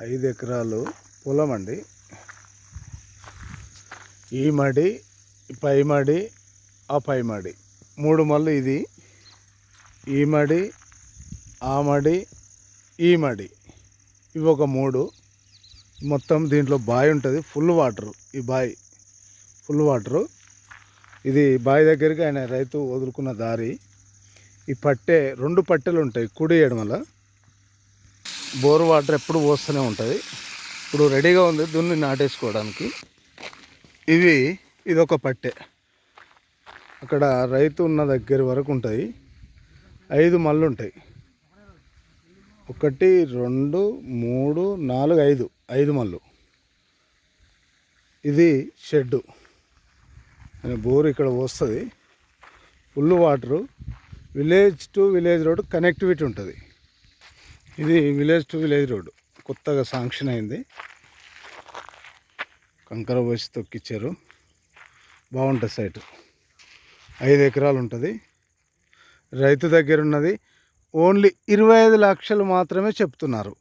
5 ఎకరాలు పొలం అండి. ఈ మడి, పై మడి, ఆ పై మడి 3 మళ్ళు. ఇది ఈ మడి, ఆ మడి, ఈ మడి, ఇవి ఒక 3. మొత్తం దీంట్లో బావి ఉంటుంది, ఫుల్ వాటరు. ఈ బావి ఫుల్ వాటరు. ఇది బావి దగ్గరికి ఆయన రైతు వదులుకున్న దారి. ఈ పట్టె 2 పట్టెలు ఉంటాయి కుడి ఎడమల. బోర్ వాటర్ ఎప్పుడు పోస్తూనే ఉంటుంది. ఇప్పుడు రెడీగా ఉంది దున్ని నాటేసుకోవడానికి. ఇదొక పట్టె. అక్కడ రైతు ఉన్న దగ్గర వరకు ఉంటుంది. 5 మళ్ళు ఉంటాయి. 1 2 3 4 5 5 మళ్ళు. ఇది షెడ్డు. బోరు ఇక్కడ వస్తుంది. Full water. Village to village road connectivity ఉంటుంది. ఇది విలేజ్ టు విలేజ్ రోడ్డు కొత్తగా శాంక్షన్ అయింది. కంకర పోసి తొక్కిచ్చారు. బాగుంటుంది సైటు. 5 ఎకరాలు ఉంటుంది. రైతు దగ్గర ఉన్నది ఓన్లీ 25 లక్షలు మాత్రమే చెప్తున్నారు.